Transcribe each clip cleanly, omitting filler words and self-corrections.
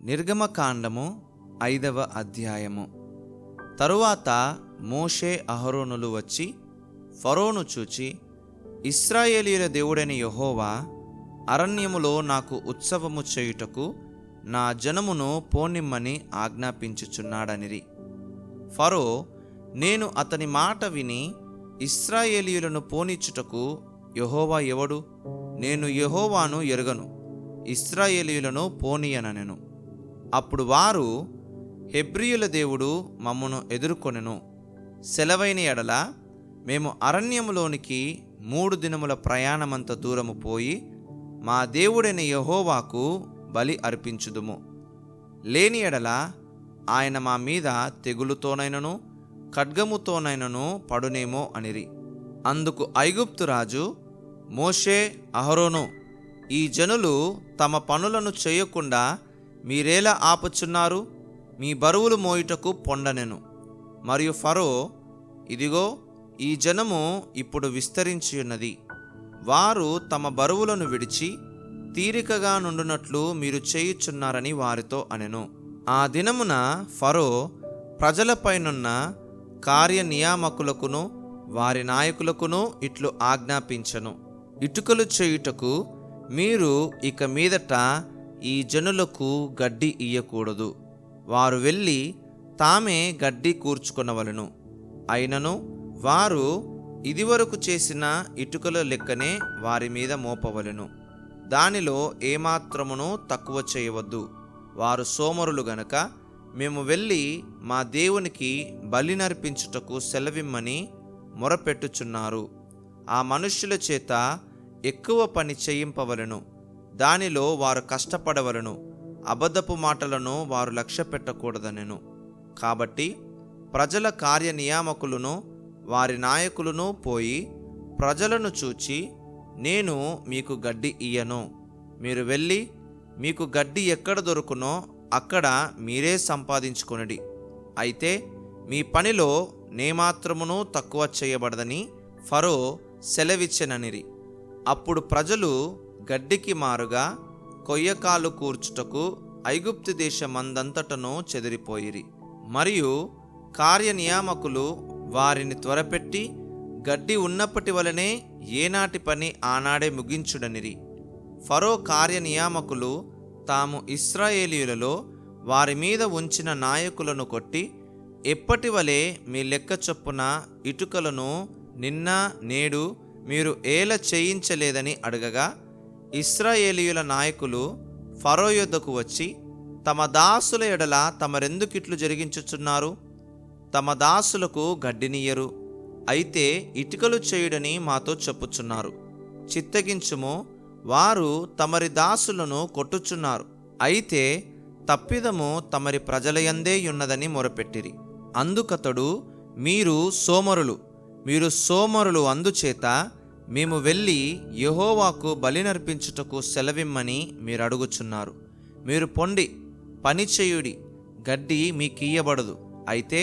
నిర్గమకాండము 5వ అధ్యాయము. తరువాత మోషే అహరోనులు వచ్చి ఫరోను చూచి, ఇశ్రాయేలీయుల దేవుడైన యెహోవా అరణ్యములో నాకు ఉత్సవము చేయుటకు నా జనమును పోనిమ్మని ఆజ్ఞాపించుచున్నాడనిరి. ఫరో, నేను అతని మాట విని ఇశ్రాయేలీయులను పోనిచ్చుటకు యెహోవా ఎవడు? నేను యెహోవాను ఎరుగను, ఇశ్రాయేలీయులను పోనీయనెను. అప్పుడు వారు, హెబ్రీయుల దేవుడు మమ్మను ఎదుర్కొనెను, సెలవైన ఎడల మేము అరణ్యములోనికి 3 దినముల ప్రయాణమంత దూరము పోయి మా దేవుడైన యెహోవాకు బలి అర్పించుదుము. లేని ఎడల ఆయన మా మీద తెగులుతోనైనను ఖడ్గముతోనైనను పడునేమో అనిరి. అందుకు ఐగుప్తు రాజు, మోషే, అహరోను, ఈ జనులు తమ పనులను చేయకుండా మీరేలా ఆపుచున్నారు? మీ బరువులు మోయుటకు పొండనెను. మరియు ఫరో, ఇదిగో ఈ జనము ఇప్పుడు విస్తరించియున్నది, వారు తమ బరువులను విడిచి తీరికగా నుండునట్లు మీరు చేయుచున్నారని వారితో అనెను. ఆ దినమున ఫరో ప్రజలపైనున్న కార్యనియామకులకును వారి నాయకులకును ఇట్లు ఆజ్ఞాపించెను, ఇటుకలు చేయుటకు మీరు ఇక మీదట ఈ జనులకు గడ్డి ఇయ్యకూడదు. వారు వెళ్ళి తామే గడ్డి కూర్చుకొనవలెను. అయినను వారు ఇదివరకు చేసిన ఇటుకల లెక్కనే వారి మీద మోపవలెను. దానిలో ఏమాత్రమును తక్కువ చేయవద్దు. వారు సోమరులు గనక మేము వెళ్ళి మా దేవునికి బలి నర్పించుటకు సెలవిమ్మని మొరపెట్టుచున్నారు. ఆ మనుష్యుల చేత ఎక్కువ పని చేయింపవలెను. దానిలో వారు కష్టపడవలను. అబద్ధపు మాటలను వారు లక్ష్య పెట్టకూడదనెను. కాబట్టి ప్రజల కార్యనియామకులను వారి నాయకులను పోయి ప్రజలను చూచి, నేను మీకు గడ్డి ఇయ్యను, మీరు వెళ్ళి మీకు గడ్డి ఎక్కడ దొరుకునో అక్కడ మీరే సంపాదించుకొనుడి. అయితే మీ పనిలో నేమాత్రమును తక్కువ చేయబడదని ఫరో సెలవిచ్చెననిరి. అప్పుడు ప్రజలు గడ్డికి మారుగా కొయ్యకాలు కూర్చుటకు ఐగుప్తు దేశమందంతటను చెదిరిపోయిరి. మరియు కార్యనియామకులు వారిని త్వరపెట్టి గడ్డి ఉన్నప్పటి వలనే ఏనాటి పని ఆనాడే ముగించుడనిరి. ఫరో కార్యనియామకులు తాము ఇశ్రాయేలీయులలో వారి మీద ఉంచిన నాయకులను కొట్టి, ఎప్పటి వలె మీ లెక్క చొప్పున ఇటుకలను నిన్న నేడు మీరు ఏల చేయించలేదని అడగగా, ఇశ్రాయేలీయుల నాయకులు ఫరో యొద్దకు వచ్చి, తమ దాసుల ఎడల తమరెందుకిట్లు జరిగించుచున్నారు? తమ దాసులకు గడ్డినియ్యరు, అయితే ఇటుకలు చేయుడని మాతో చెప్పుచున్నారు. చిత్తగించుము, వారు తమరి దాసులను కొట్టుచున్నారు. అయితే తప్పిదము తమరి ప్రజలయందే యున్నదని మొరపెట్టిరి. అందుకతడు, మీరు సోమరులు అందుచేత మేము వెళ్ళి యెహోవాకు బలి నర్పించుటకు సెలవిమ్మని మీరు అడుగుచున్నారు. మీరు పొండి, పని చేయుడి, గడ్డి మీకియ్యబడదు. అయితే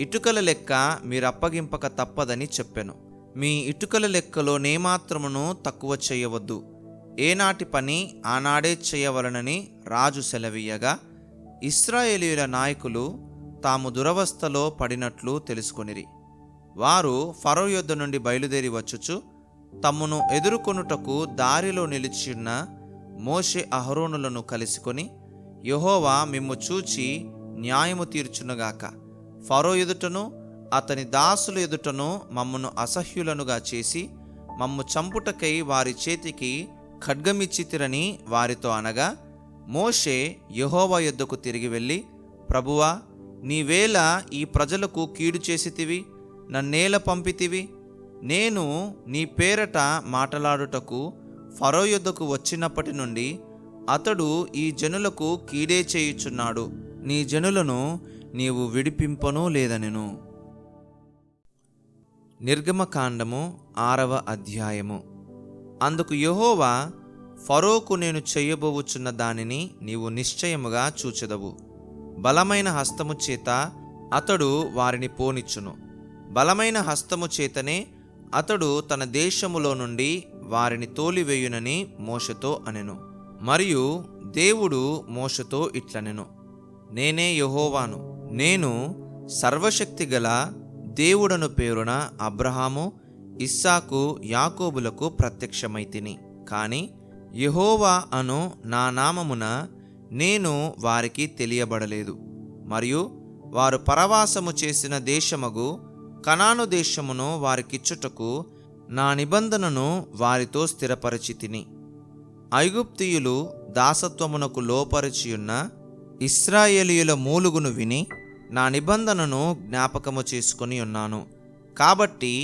ఇటుకల లెక్క మీరు అప్పగింపక తప్పదని చెప్పెను. మీ ఇటుకల లెక్కలో నేమాత్రమును తక్కువ చేయవద్దు. ఏనాటి పని ఆనాడే చేయవలనని రాజు సెలవీయగా, ఇశ్రాయేలీయుల నాయకులు తాము దురవస్థలో పడినట్లు తెలుసుకొనిరి. వారు ఫరో యొద్ద నుండి బయలుదేరి వచ్చుచు తమ్మును ఎదుర్కొనుటకు దారిలో నిలిచియున్న మోషే అహరోనులను కలుసుకొని, యెహోవా మిమ్ము చూచి న్యాయము తీర్చునుగాక, ఫరో ఎదుటను అతని దాసుల ఎదుటను మమ్మను అసహ్యులనుగా చేసి మమ్ము చంపుటకై వారి చేతికి ఖడ్గమిచ్చితిరని వారితో అనగా, మోషే యెహోవా యొద్దకు తిరిగి వెళ్ళి, ప్రభువా, నీవేళ ఈ ప్రజలకు కీడు చేసితివి? నన్నేల పంపితివి? నేను నీ పేరట మాటలాడుటకు ఫరో యొద్దకు వచ్చినప్పటి నుండి అతడు ఈ జనులకు కీడే చేయుచున్నాడు. నీ జనులను నీవు విడిపింపనూ లేదనెను. నిర్గమకాండము 6వ అధ్యాయము. అందుకు యెహోవా, ఫరోకు నేను చెయ్యబోవుచున్న దానిని నీవు నిశ్చయముగా చూచెదవు. బలమైన హస్తము చేత అతడు వారిని పోనిచ్చును. బలమైన హస్తము చేతనే అతడు తన దేశములో నుండి వారిని తోలివేయునని మోషేతో అనెను. మరియు దేవుడు మోషేతో ఇట్లనెను, నేనే యెహోవాను, నేను సర్వశక్తిగల దేవుడను పేరున అబ్రహాము, ఇస్సాకు, యాకోబులకు ప్రత్యక్షమైతిని. కాని యెహోవా అను నా నామమున నేను వారికి తెలియబడలేదు. మరియు వారు పరవాసము చేసిన దేశమగు కనాను దేశమును వారికిచ్చుటకు నా నిబంధనను వారితో స్థిరపరచితిని. ఐగుప్తీయులు దాసత్వమునకు లోపరిచియున్న ఇశ్రాయేలీయుల మూలుగును విని నా నిబంధనను జ్ఞాపకము చేసుకొని ఉన్నాను. కాబట్టి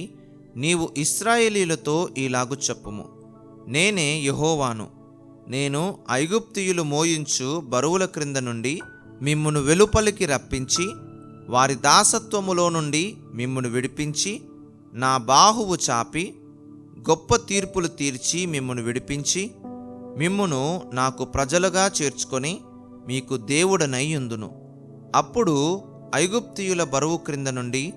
నీవు ఇశ్రాయేలీయులతో ఇలాగు చెప్పుము, నేనే యెహోవాను. నేను ఐగుప్తీయులు మోయించు బరువుల క్రింద నుండి మిమ్మును వెలుపలికి రప్పించి, వారి దాసత్వములో నుండి మిమ్మును విడిపించి, నా బాహువు చాపి గొప్ప తీర్పులు తీర్చి మిమ్మును విడిపించి, మిమ్మును నాకు ప్రజలుగా చేర్చుకొని మీకు దేవుడనై యుందును. అప్పుడు ఐగుప్తీయుల బరువు క్రింద నుండి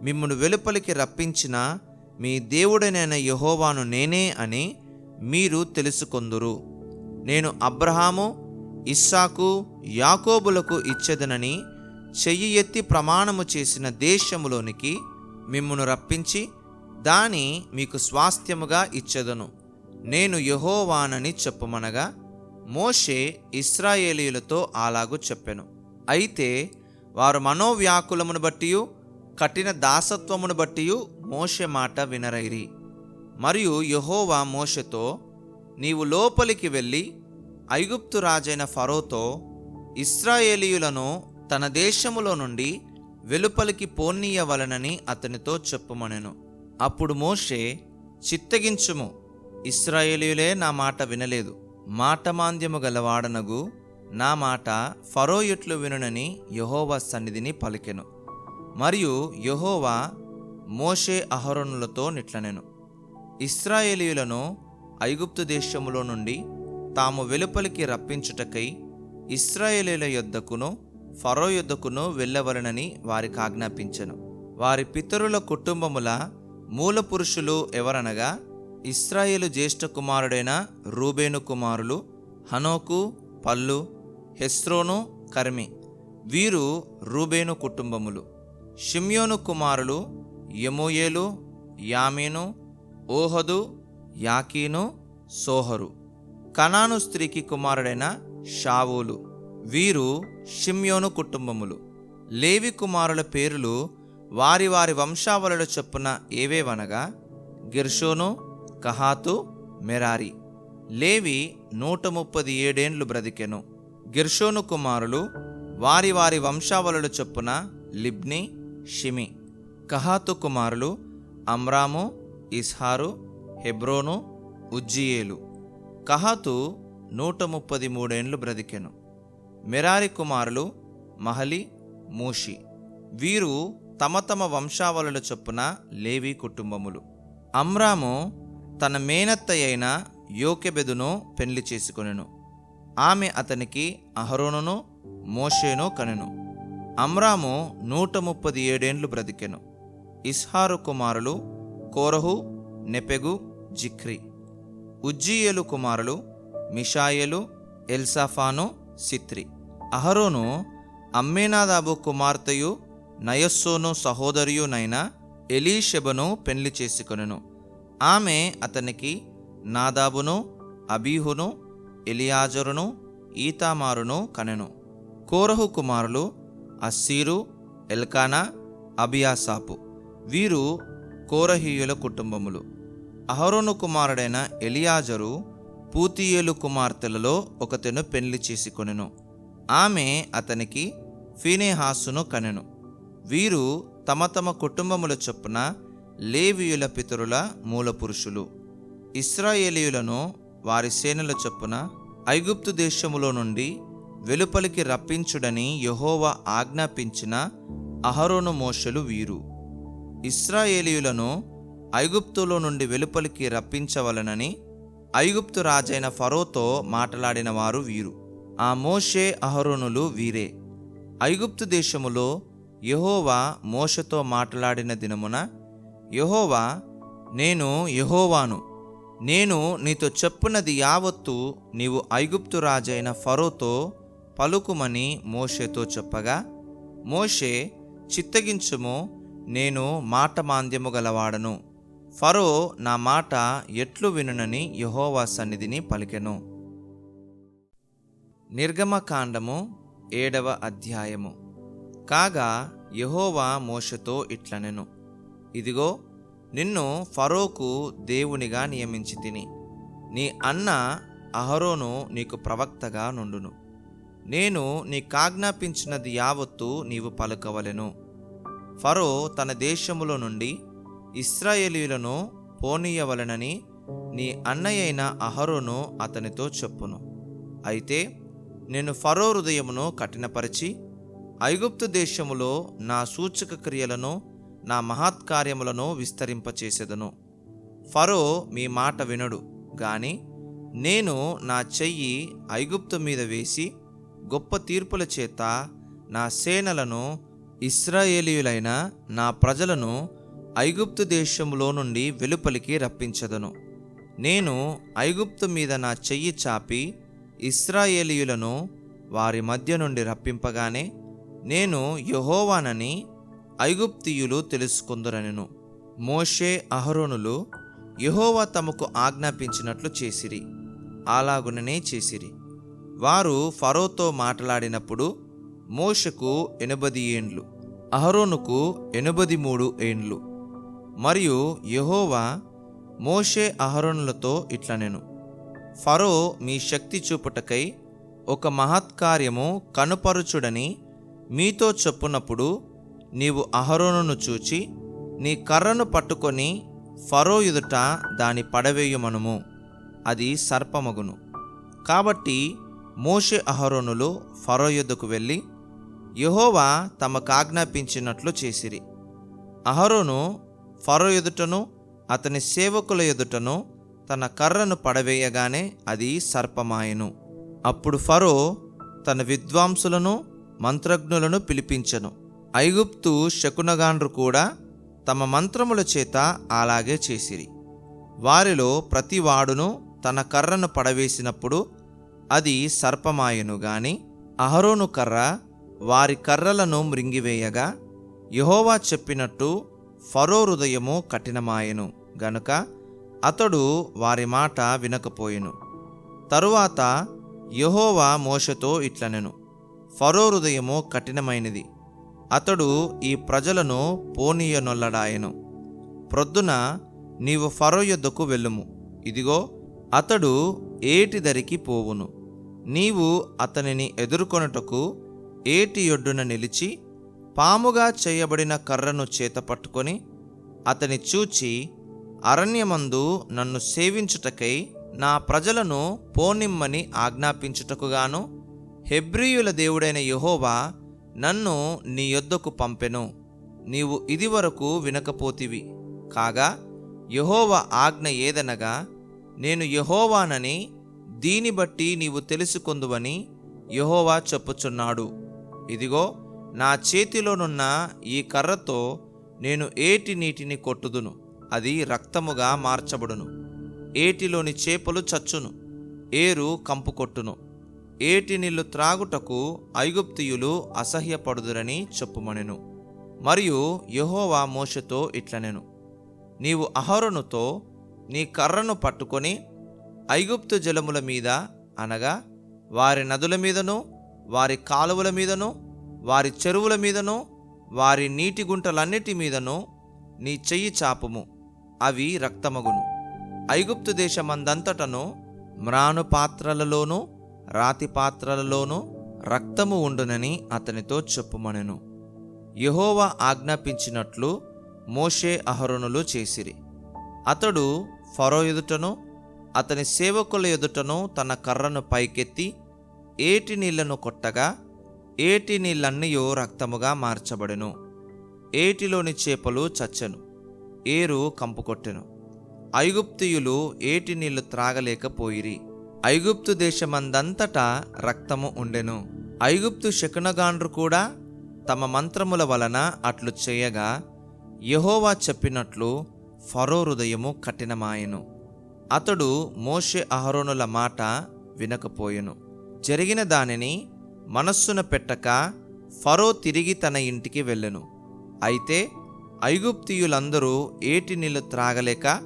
మిమ్మును వెలుపలికి రప్పించిన మీ దేవుడనైన యెహోవాను నేనే అని మీరు తెలుసుకొందురు. నేను అబ్రహాము, ఇస్సాకు, యాకోబులకు ఇచ్చెదనని చెయ్యి ఎత్తి ప్రమాణము చేసిన దేశములోనికి మిమ్మును రప్పించి దాని మీకు స్వాస్థ్యముగా ఇచ్చెదను. నేను యెహోవానని చెప్పుమనగా మోషే ఇశ్రాయేలీయులతో అలాగు చెప్పెను. అయితే వారు మనోవ్యాకులమును బట్టియు కఠిన దాసత్వమును బట్టియు మోషే మాట వినరైరి. మరియు యెహోవా మోషేతో, నీవు లోపలికి వెళ్ళి ఐగుప్తు రాజైన ఫరోతో ఇశ్రాయేలీయులను తన దేశములో నుండి వెలుపలికి పోనీయవలనని అతనితో చెప్పుమనెను. అప్పుడు మోషే, చిత్తగించుము, ఇశ్రాయేలీయులే నా మాట వినలేదు, మాటమాంద్యము గలవాడనగు నా మాట ఫరో ఎట్లు వినునని యెహోవా సన్నిధిని పలికెను. మరియు యెహోవా మోషే అహరోనులతో నిట్లనెను, ఇశ్రాయేలీయులను ఐగుప్తు దేశములో నుండి తాము వెలుపలికి రప్పించుటకై ఇశ్రాయేలీయుల యొద్దకును ఫరో యొద్దకును వెళ్ళవలనని వారికి ఆజ్ఞాపించెను. వారి పితరుల కుటుంబముల మూల పురుషులు ఎవరనగా ఇశ్రాయేలు జ్యేష్ఠ కుమారుడైన రూబేను కుమారులు హనోకు, పల్లు, హెస్రోను, కర్మి. వీరు రూబేను కుటుంబములు. షిమ్యోను కుమారులు యెమూయేలు, యామీను, ఓహదు, యాకీను, సోహరు. కనాను స్త్రీకి కుమారుడైన షావూలు. వీరు షిమ్యోను కుటుంబములు. లేవి కుమారుల పేరులు వారి వారి వంశావళుల చొప్పున ఏవేవనగా గెర్షోను, కహాతు, మెరారి. లేవి 137 ఏండ్లు బ్రతికెను. గెర్షోను కుమారులు వారి వారి వంశావళుల చొప్పున లిబ్ని, షిమి. కహాతు కుమారులు అమ్రాము, ఇస్హారు, హెబ్రోను, ఉజ్జియేలు. కహాతు 133 ఏండ్లు బ్రతికెను. మెరారి కుమారులు మహలి, మూషి. వీరు తమ తమ వంశావళుల చొప్పున లేవి కుటుంబములు. అమ్రాము తన మేనత్త అయిన యోకెబెదును పెళ్లి చేసుకొనెను. ఆమె అతనికి అహరోనును మోషేను కనెను. అమ్రాము 137 ఏండ్లు బ్రతికెను. ఇస్హారు కుమారులు కోరహు, నెపెగు, జిక్రి. ఉజ్జియేలు కుమారులు మిషాయేలు, ఎల్సాఫాను, సిత్రి. అహరోను అమ్మేనాదాబు కుమార్తెయు నయస్సోను సహోదరియునైన ఎలీషెబను పెళ్లి చేసుకొనెను. ఆమె అతనికి నాదాబును, అబీహును, ఎలియాజరును, ఈతామారును కనెను. కోరహు కుమారులు అస్సీరు, ఎల్కానా, అబియాసాపు. వీరు కోరహీయుల కుటుంబములు. అహరోను కుమారుడైన ఎలియాజరు పూతీయేలు కుమార్తెలలో ఒకతెను పెళ్లి చేసుకొనెను. ఆమె అతనికి ఫీనెహాసును కనెను. వీరు తమ తమ కుటుంబముల చొప్పున లేవీయుల పితరుల మూలపురుషులు. ఇశ్రాయేలీయులను వారి సేనల చొప్పున ఐగుప్తు దేశములో నుండి వెలుపలికి రప్పించుడని యెహోవా ఆజ్ఞాపించిన అహరోను మోషేలు వీరు. ఇశ్రాయేలీయులను ఐగుప్తులో నుండి వెలుపలికి రప్పించవలనని ఐగుప్తు రాజైన ఫరోతో మాట్లాడిన వారు వీరు. ఆ మోషే అహరోనులు వీరే. ఐగుప్తు దేశములో యెహోవా మోషేతో మాట్లాడిన దినమున యెహోవా, నేను యెహోవాను, నేను నీతో చెప్పున్నది యావత్తు నీవు ఐగుప్తు రాజైన ఫరోతో పలుకుమని మోషేతో చెప్పగా, మోషే, చిత్తగించుము, నేను మాట మాంద్యము గలవాడను, ఫరో నా మాట ఎట్లు వినునని యెహోవా సన్నిధిని పలికెను. నిర్గమకాండము 7వ అధ్యాయము. కాగా యెహోవా మోషేతో ఇట్లనెను, ఇదిగో, నిన్ను ఫరోకు దేవునిగా నియమించి తిని, నీ అన్న అహరోను నీకు ప్రవక్తగా నుండును. నేను నీకాజ్ఞాపించినది యావత్తు నీవు పలుకవలెను. ఫరో తన దేశములో నుండి ఇశ్రాయేలీయులను పోనీయవలెనని నీ అన్నయైన అహరోను అతనితో చెప్పును. అయితే నేను ఫరో హృదయమును కఠినపరిచి ఐగుప్తు దేశములో నా సూచక క్రియలను, నా మహత్కార్యములను విస్తరింపచేసెదను. ఫరో మీ మాట వినడు గాని నేను నా చెయ్యి ఐగుప్తు మీద వేసి గొప్ప తీర్పుల చేత నా సేనలను, ఇశ్రాయేలీయులైన నా ప్రజలను ఐగుప్తు దేశములో నుండి వెలుపలికి రప్పించెదను. నేను ఐగుప్తు మీద నా చెయ్యి చాపి ఇశ్రాయేలీయులను వారి మధ్య నుండి రప్పింపగానే నేను యెహోవానని ఐగుప్తీయులు తెలుసుకొందురనెను. మోషే అహరోనులు యెహోవా తమకు ఆజ్ఞాపించినట్లు చేసిరి, అలాగుననే చేసిరి. వారు ఫరోతో మాట్లాడినప్పుడు మోషేకు 80 ఏండ్లు, అహరోనుకు 83 ఏండ్లు. మరియు యెహోవా మోషే అహరోనులతో ఇట్లనెను, ఫరో మీ శక్తి చూపుటకై ఒక మహత్కార్యము కనుపరుచుడని మీతో చెప్పునప్పుడు నీవు అహరోనును చూచి నీ కర్రను పట్టుకొని ఫరో ఎదుట దాని పడవేయుమనుము, అది సర్పమగును. కాబట్టి మోషే అహరోనులు ఫరో యొద్దకు వెళ్ళి యెహోవా తమకాజ్ఞాపించినట్లు చేసిరి. అహరోను ఫరో ఎదుటను అతని సేవకుల ఎదుటను తన కర్రను పడవేయగానే అది సర్పమాయెను. అప్పుడు ఫరో తన విద్వాంసులను, మంత్రజ్ఞులను పిలిపించెను. ఐగుప్తు శకునగాండ్రు కూడా తమ మంత్రముల చేత అలాగే చేసిరి. వారిలో ప్రతివాడును తన కర్రను పడవేసినప్పుడు అది సర్పమాయెను గాని అహరోను కర్ర వారి కర్రలను మృంగివేయగా యెహోవా చెప్పినట్టు ఫరో హృదయము కఠినమాయెను గనుక అతడు వారి మాట వినకపోయెను. తరువాత యెహోవా మోషేతో ఇట్లనెను, ఫరో హృదయము కఠినమైనది, అతడు ఈ ప్రజలను పోనీయనొల్లడాయెను. ప్రొద్దున నీవు ఫరో యొద్దకు వెళ్ళుము, ఇదిగో అతడు ఏటి దరికి పోవును. నీవు అతనిని ఎదుర్కొనుటకు ఏటి ఒడ్డున నిలిచి పాముగా చేయబడిన కర్రను చేత పట్టుకొని అతని చూచి, అరణ్యమందు నన్ను సేవించుటకై నా ప్రజలను పోనిమ్మని ఆజ్ఞాపించుటకుగాను హెబ్రీయుల దేవుడైన యెహోవా నన్ను నీ యొద్దకు పంపెను. నీవు ఇదివరకు వినకపోతివి. కాగా యెహోవా ఆజ్ఞ ఏదనగా, నేను యెహోవానని దీని బట్టి నీవు తెలుసుకొందువని యెహోవా చెప్పుచున్నాడు. ఇదిగో, నా చేతిలోనున్న ఈ కర్రతో నేను ఏటి నీటిని కొట్టుదును, అది రక్తముగా మార్చబడును. ఏటిలోని చేపలు చచ్చును, ఏరు కంపు కొట్టును. ఏటి నీళ్లు త్రాగుటకు ఐగుప్తీయులు అసహ్యపడుదురని చెప్పుమనెను. మరియు యెహోవా మోషేతో ఇట్లనెను, నీవు అహరోనుతో నీ కర్రను పట్టుకొని ఐగుప్తు జలముల మీద, అనగా వారి నదుల మీదను, వారి కాలువల మీదను, వారి చెరువుల మీదను, వారి నీటి గుంటలన్నిటి మీదను నీ చెయ్యి చాపుము, అవి రక్తమగును. ఐగుప్తు దేశమందంతటను మ్రాను పాత్రలలోనూ రాతి పాత్రలలోనూ రక్తము ఉండునని అతనితో చెప్పుమనెను. యెహోవా ఆజ్ఞాపించినట్లు మోషే అహరోనులు చేసిరి. అతడు ఫరో ఎదుటను అతని సేవకుల ఎదుటను తన కర్రను పైకెత్తి ఏటి నీళ్లను కొట్టగా ఏటి నీళ్ళన్నయో రక్తముగా మార్చబడెను. ఏటిలోని చేపలు చచ్చెను, ఏరు కంపు కొట్టెను. ఐగుప్తీయులు ఏటి నీళ్లు త్రాగలేకపోయిరి. ఐగుప్తు దేశమందంతటా రక్తము ఉండెను. ఐగుప్తు శకునగాండ్రు కూడా తమ మంత్రముల వలన అట్లు చేయగా యెహోవా చెప్పినట్లు ఫరో హృదయము కఠినమాయెను. అతడు మోషే అహరోనుల మాట వినకపోయెను. జరిగిన దానిని మనస్సున పెట్టక ఫరో తిరిగి తన ఇంటికి వెళ్ళెను. అయితే ఐగుప్తీయులందరూ ఏటి నీళ్లు త్రాగలేక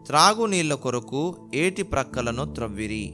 త్రాగునీళ్ల కొరకు ఏటి ప్రక్కలను త్రవ్విరి.